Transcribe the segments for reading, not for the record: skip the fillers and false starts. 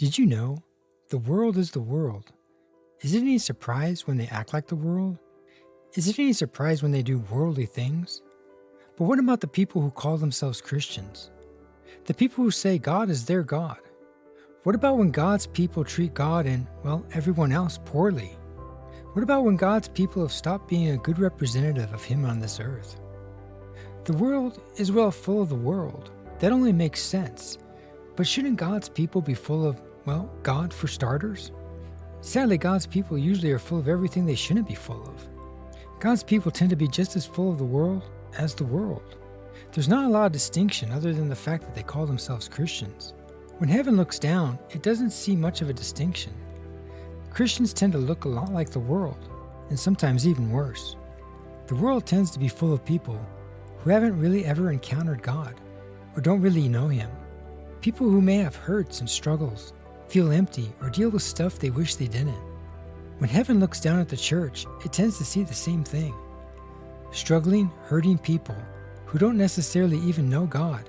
Did you know? The world is the world. Is it any surprise when they act like the world? Is it any surprise when they do worldly things? But what about the people who call themselves Christians? The people who say God is their God? What about when God's people treat God and, well, everyone else poorly? What about when God's people have stopped being a good representative of Him on this earth? The world is well full of the world. That only makes sense. But shouldn't God's people be full of, well, God for starters? Sadly, God's people usually are full of everything they shouldn't be full of. God's people tend to be just as full of the world as the world. There's not a lot of distinction other than the fact that they call themselves Christians. When heaven looks down, it doesn't see much of a distinction. Christians tend to look a lot like the world, and sometimes even worse. The world tends to be full of people who haven't really ever encountered God, or don't really know Him. People who may have hurts and struggles, feel empty, or deal with stuff they wish they didn't. When heaven looks down at the church, it tends to see the same thing. Struggling, hurting people who don't necessarily even know God,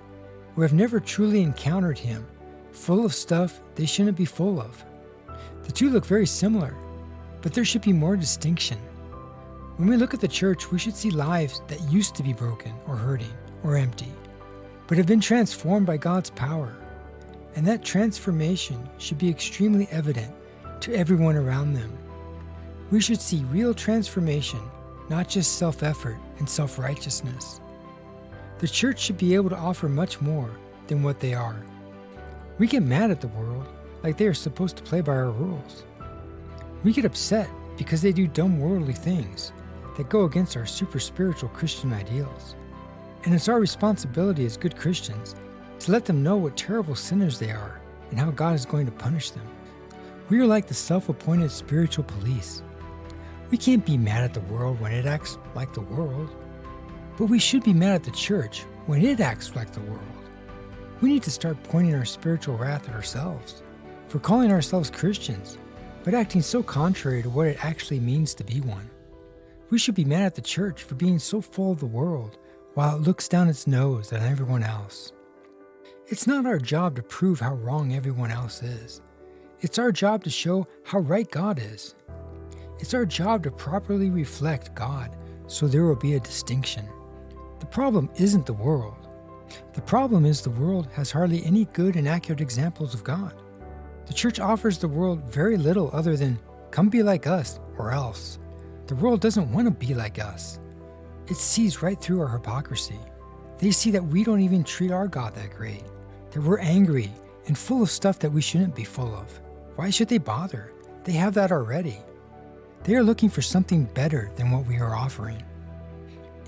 who have never truly encountered Him, full of stuff they shouldn't be full of. The two look very similar, but there should be more distinction. When we look at the church, we should see lives that used to be broken or hurting or empty, but have been transformed by God's power. And that transformation should be extremely evident to everyone around them. We should see real transformation, not just self-effort and self-righteousness. The church should be able to offer much more than what they are. We get mad at the world like they are supposed to play by our rules. We get upset because they do dumb worldly things that go against our super spiritual Christian ideals. And it's our responsibility as good Christians to let them know what terrible sinners they are and how God is going to punish them. We are like the self-appointed spiritual police. We can't be mad at the world when it acts like the world, but we should be mad at the church when it acts like the world. We need to start pointing our spiritual wrath at ourselves for calling ourselves Christians, but acting so contrary to what it actually means to be one. We should be mad at the church for being so full of the world while it looks down its nose at everyone else. It's not our job to prove how wrong everyone else is. It's our job to show how right God is. It's our job to properly reflect God so there will be a distinction. The problem isn't the world. The problem is the world has hardly any good and accurate examples of God. The church offers the world very little other than, come be like us or else. The world doesn't want to be like us. It sees right through our hypocrisy. They see that we don't even treat our God that great, that we're angry and full of stuff that we shouldn't be full of. Why should they bother? They have that already. They are looking for something better than what we are offering.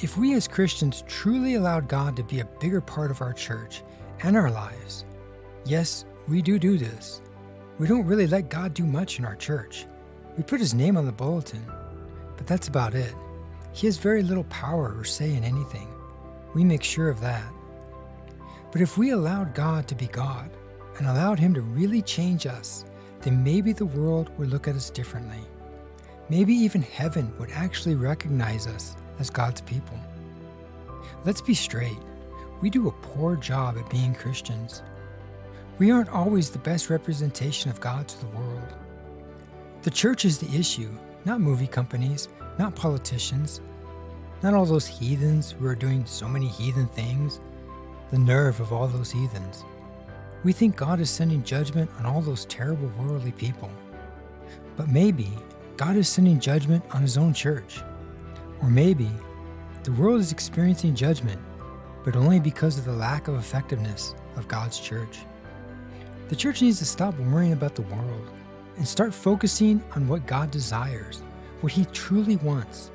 If we as Christians truly allowed God to be a bigger part of our church and our lives, yes, we do this. We don't really let God do much in our church. We put His name on the bulletin, but that's about it. He has very little power or say in anything. We make sure of that. But if we allowed God to be God and allowed Him to really change us, then maybe the world would look at us differently. Maybe even heaven would actually recognize us as God's people. Let's be straight. We do a poor job at being Christians. We aren't always the best representation of God to the world. The church is the issue, not movie companies, not politicians, not all those heathens who are doing so many heathen things. The nerve of all those heathens. We think God is sending judgment on all those terrible worldly people. But maybe God is sending judgment on His own church. Or maybe the world is experiencing judgment, but only because of the lack of effectiveness of God's church. The church needs to stop worrying about the world and start focusing on what God desires, what He truly wants.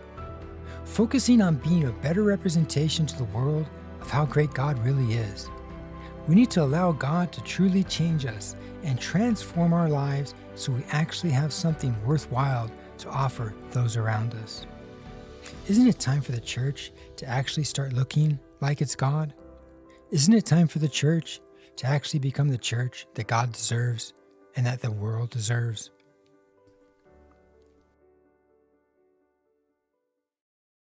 Focusing on being a better representation to the world of how great God really is. We need to allow God to truly change us and transform our lives so we actually have something worthwhile to offer those around us. Isn't it time for the church to actually start looking like it's God? Isn't it time for the church to actually become the church that God deserves and that the world deserves?